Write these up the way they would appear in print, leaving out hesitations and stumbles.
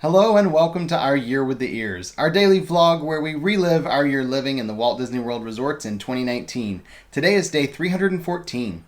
Hello and welcome to Our Year with the Ears, our daily vlog where we relive our year living in the Walt Disney World resorts in 2019. Today is day 314.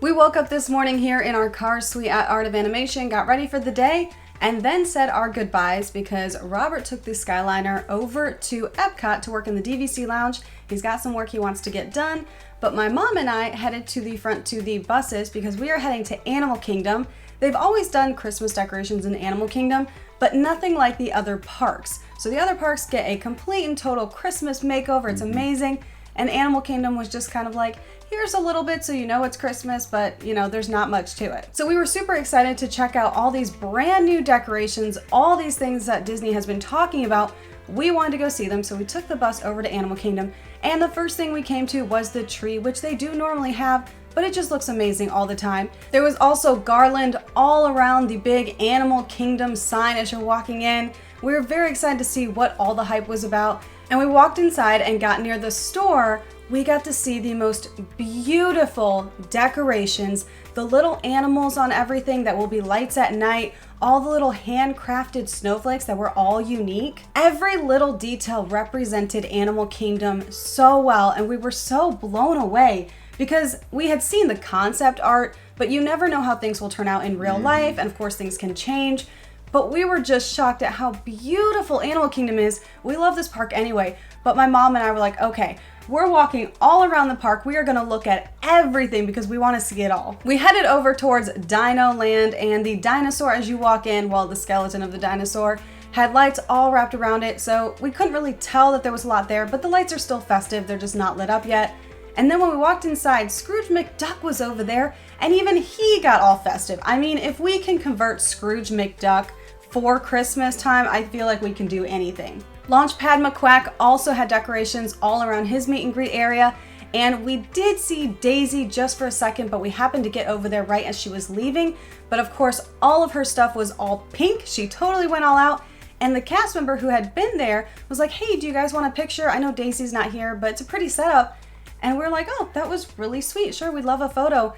We woke up this morning here in our car suite at Art of Animation, got ready for the day, and then said our goodbyes because Robert took the Skyliner over to Epcot to work in the DVC lounge. He's got some work he wants to get done, but my mom and I headed to the front to the buses because we are heading to Animal Kingdom. They've always done Christmas decorations in Animal Kingdom, but nothing like the other parks. So the other parks get a complete and total Christmas makeover. It's amazing. And Animal Kingdom was just kind of like, here's a little bit so you know it's Christmas, but you know, there's not much to it. So we were super excited to check out all these brand new decorations, all these things that Disney has been talking about. We wanted to go see them, so we took the bus over to Animal Kingdom. And the first thing we came to was the tree, which they do normally have, but it just looks amazing all the time. There was also garland all around the big Animal Kingdom sign as you're walking in. We were very excited to see what all the hype was about. And we walked inside and got near the store. We got to see the most beautiful decorations, the little animals on everything that will be lights at night, all the little handcrafted snowflakes that were all unique. Every little detail represented Animal Kingdom so well, and we were so blown away because we had seen the concept art, but you never know how things will turn out in real life, and of course things can change. But we were just shocked at how beautiful Animal Kingdom is. We love this park anyway, but my mom and I were like, okay, we're walking all around the park. We are gonna look at everything because we wanna see it all. We headed over towards Dino Land, and the dinosaur as you walk in, well, the skeleton of the dinosaur, had lights all wrapped around it, so we couldn't really tell that there was a lot there, but the lights are still festive, they're just not lit up yet. And then when we walked inside, Scrooge McDuck was over there, and even he got all festive. I mean, if we can convert Scrooge McDuck for Christmas time, I feel like we can do anything. Launchpad McQuack also had decorations all around his meet and greet area, and we did see Daisy just for a second, but we happened to get over there right as she was leaving. But of course, all of her stuff was all pink. She totally went all out. And the cast member who had been there was like, hey, do you guys want a picture? I know Daisy's not here, but it's a pretty setup. And we're like, oh, that was really sweet. Sure, we'd love a photo.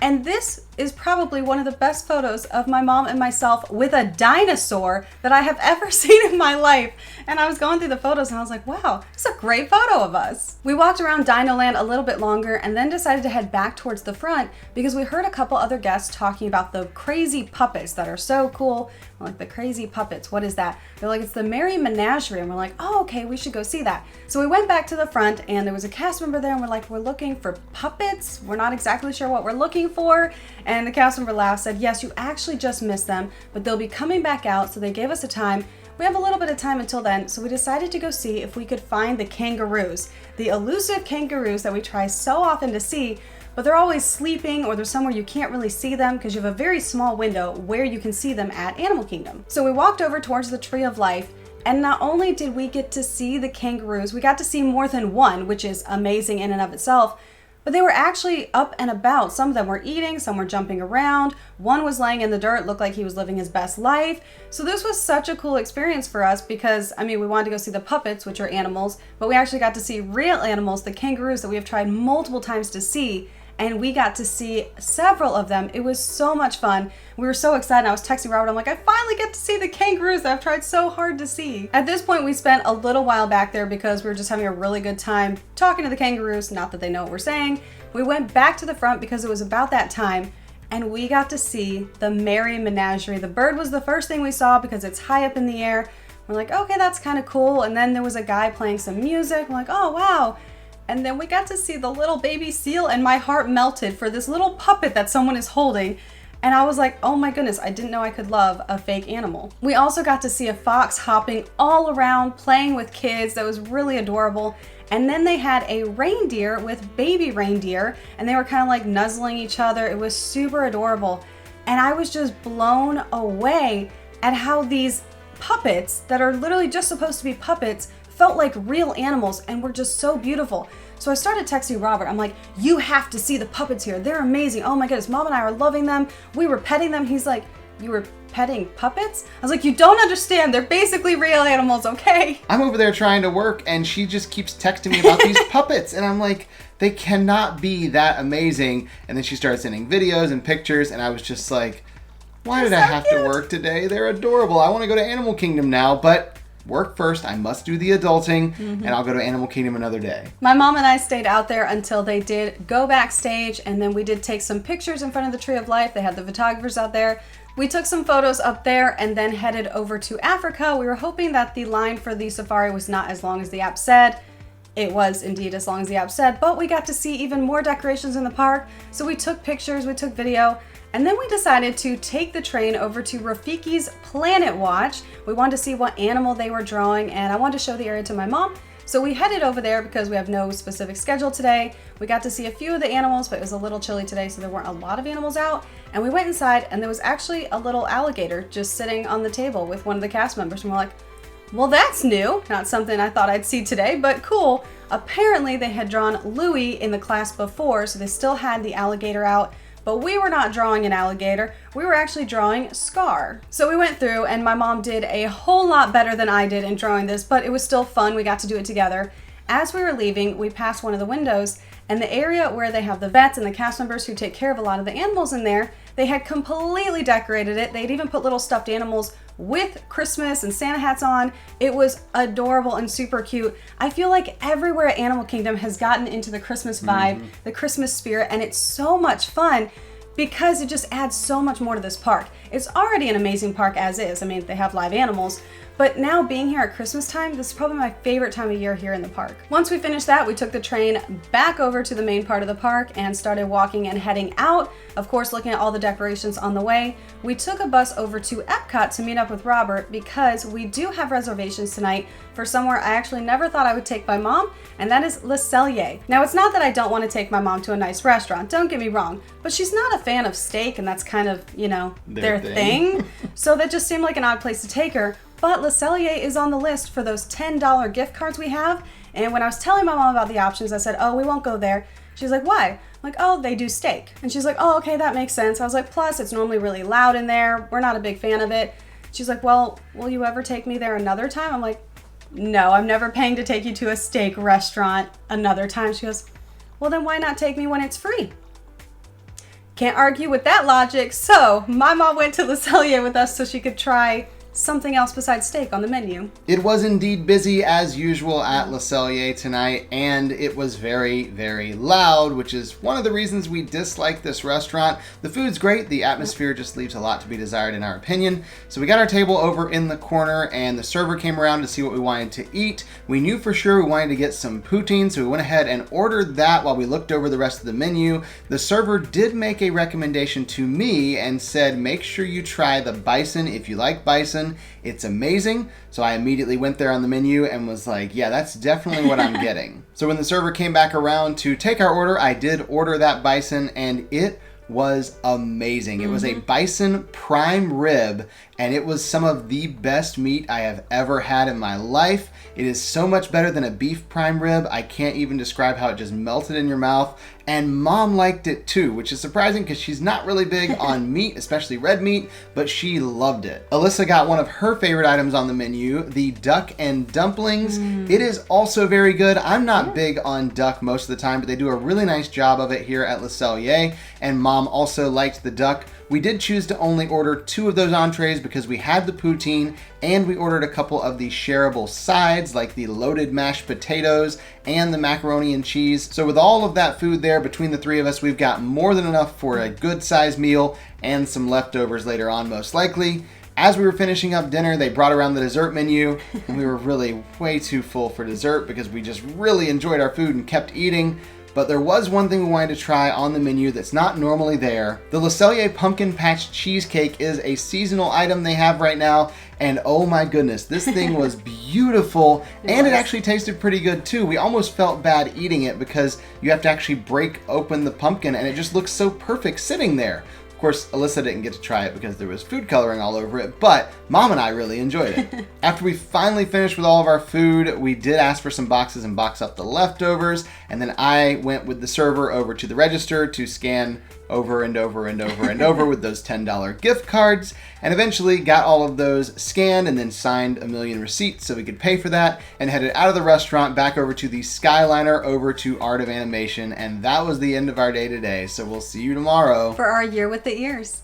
And this is probably one of the best photos of my mom and myself with a dinosaur that I have ever seen in my life. And I was going through the photos and I was like, wow, this is a great photo of us. We walked around Dino Land a little bit longer and then decided to head back towards the front because we heard a couple other guests talking about the crazy puppets that are so cool. We're like, the crazy puppets, what is that? They're like, it's the Merry Menagerie. And we're like, oh, okay, we should go see that. So we went back to the front and there was a cast member there and we're like, we're looking for puppets. We're not exactly sure what we're looking for. And the cast member laughed, said, yes, you actually just missed them, but they'll be coming back out. So they gave us a time. We have a little bit of time until then, so we decided to go see if we could find the kangaroos, the elusive kangaroos that we try so often to see, but they're always sleeping or they're somewhere you can't really see them because you have a very small window where you can see them at Animal Kingdom. So we walked over towards the Tree of Life, and not only did we get to see the kangaroos, we got to see more than one, which is amazing in and of itself. But they were actually up and about. Some of them were eating, some were jumping around. One was laying in the dirt, looked like he was living his best life. So this was such a cool experience for us because, I mean, we wanted to go see the puppets, which are animals, but we actually got to see real animals, the kangaroos that we have tried multiple times to see. And we got to see several of them. It was so much fun. We were so excited. I was texting Robert. I'm like, I finally get to see the kangaroos that I've tried so hard to see. At this point, we spent a little while back there because we were just having a really good time talking to the kangaroos. Not that they know what we're saying. We went back to the front because it was about that time and we got to see the Merry Menagerie. The bird was the first thing we saw because it's high up in the air. We're like, okay, that's kind of cool. And then there was a guy playing some music. We're like, oh, wow. And then we got to see the little baby seal and my heart melted for this little puppet that someone is holding. And I was like, oh my goodness, I didn't know I could love a fake animal. We also got to see a fox hopping all around, playing with kids. That was really adorable. And then they had a reindeer with baby reindeer and they were kind of like nuzzling each other. It was super adorable. And I was just blown away at how these puppets that are literally just supposed to be puppets felt like real animals and were just so beautiful. So I started texting Robert. I'm like, you have to see the puppets here. They're amazing. Oh my goodness, Mom and I are loving them. We were petting them. He's like, you were petting puppets? I was like, you don't understand. They're basically real animals, okay? I'm over there trying to work, and she just keeps texting me about these puppets, and I'm like, they cannot be that amazing. And then she started sending videos and pictures, and I was just like, why did I have to work today? They're adorable. I want to go to Animal Kingdom now, but work first. I must do the adulting, and I'll go to Animal Kingdom another day. My mom and I stayed out there until they did go backstage, and then we did take some pictures in front of the Tree of Life. They had the photographers out there. We took some photos up there and then headed over to Africa. We were hoping that the line for the safari was not as long as the app said. It was indeed as long as the app said, but we got to see even more decorations in the park. So we took pictures, we took video, and then we decided to take the train over to Rafiki's Planet Watch. We wanted to see what animal they were drawing, and I wanted to show the area to my mom. So we headed over there because we have no specific schedule today. We got to see a few of the animals, but it was a little chilly today, so there weren't a lot of animals out. And we went inside, and there was actually a little alligator just sitting on the table with one of the cast members. And we're like, well, that's new. Not something I thought I'd see today, but cool. Apparently, they had drawn Louie in the class before, so they still had the alligator out. But we were not drawing an alligator, we were actually drawing Scar. So we went through, and my mom did a whole lot better than I did in drawing this, but it was still fun. We got to do it together. As we were leaving, we passed one of the windows, and the area where they have the vets and the cast members who take care of a lot of the animals in there, they had completely decorated it. They'd even put little stuffed animals with Christmas and Santa hats on. It was adorable and super cute. I feel like everywhere at Animal Kingdom has gotten into the Christmas vibe, the Christmas spirit, and it's so much fun because it just adds so much more to this park. It's already an amazing park as is. I mean, they have live animals, but now being here at Christmas time, this is probably my favorite time of year here in the park. Once we finished that, we took the train back over to the main part of the park and started walking and heading out. Of course, looking at all the decorations on the way. We took a bus over to Epcot to meet up with Robert because we do have reservations tonight for somewhere I actually never thought I would take my mom, and that is Le Cellier. Now, it's not that I don't want to take my mom to a nice restaurant, don't get me wrong, but she's not a fan of steak, and that's kind of, you know, their thing. So that just seemed like an odd place to take her. But Le Cellier is on the list for those $10 gift cards we have. And when I was telling my mom about the options, I said, oh, we won't go there. She's like, why? I'm like, oh, they do steak. And she's like, oh, okay, that makes sense. I was like, plus it's normally really loud in there. We're not a big fan of it. She's like, well, will you ever take me there another time? I'm like, no, I'm never paying to take you to a steak restaurant another time. She goes, well, then why not take me when it's free? Can't argue with that logic. So my mom went to Le Cellier with us so she could try something else besides steak on the menu. It was indeed busy as usual at Le Cellier tonight, and it was very, very loud, which is one of the reasons we dislike this restaurant. The food's great, the atmosphere just leaves a lot to be desired in our opinion. So we got our table over in the corner, and the server came around to see what we wanted to eat. We knew for sure we wanted to get some poutine, so we went ahead and ordered that while we looked over the rest of the menu. The server did make a recommendation to me and said, make sure you try the bison if you like bison. It's amazing. So I immediately went there on the menu and was like, yeah, that's definitely what I'm getting. So when the server came back around to take our order, I did order that bison, and it was amazing. It was a bison prime rib, and it was some of the best meat I have ever had in my life. It is so much better than a beef prime rib. I can't even describe how it just melted in your mouth. And Mom liked it too, which is surprising because she's not really big on meat, especially red meat, but she loved it. Alyssa got one of her favorite items on the menu, the duck and dumplings. It is also very good. I'm not big on duck most of the time, but they do a really nice job of it here at Le Cellier, and Mom also liked the duck. We did choose to only order 2 of those entrees because we had the poutine, and we ordered a couple of the shareable sides like the loaded mashed potatoes and the macaroni and cheese. So with all of that food there, between the 3 of us, we've got more than enough for a good sized meal and some leftovers later on most likely. As we were finishing up dinner, they brought around the dessert menu, and we were really way too full for dessert because we just really enjoyed our food and kept eating. But there was one thing we wanted to try on the menu that's not normally there. The Le Cellier Pumpkin Patch Cheesecake is a seasonal item they have right now, and oh my goodness, this thing was beautiful, and it actually tasted pretty good too. We almost felt bad eating it because you have to actually break open the pumpkin, and it just looks so perfect sitting there. Of course, Alyssa didn't get to try it because there was food coloring all over it, but Mom and I really enjoyed it. After we finally finished with all of our food, we did ask for some boxes and box up the leftovers, and then I went with the server over to the register to scan over and over and over and over with those $10 gift cards, and eventually got all of those scanned and then signed a million receipts so we could pay for that, and headed out of the restaurant back over to the Skyliner over to Art of Animation, and that was the end of our day today. So we'll see you tomorrow For our Year with the Ears.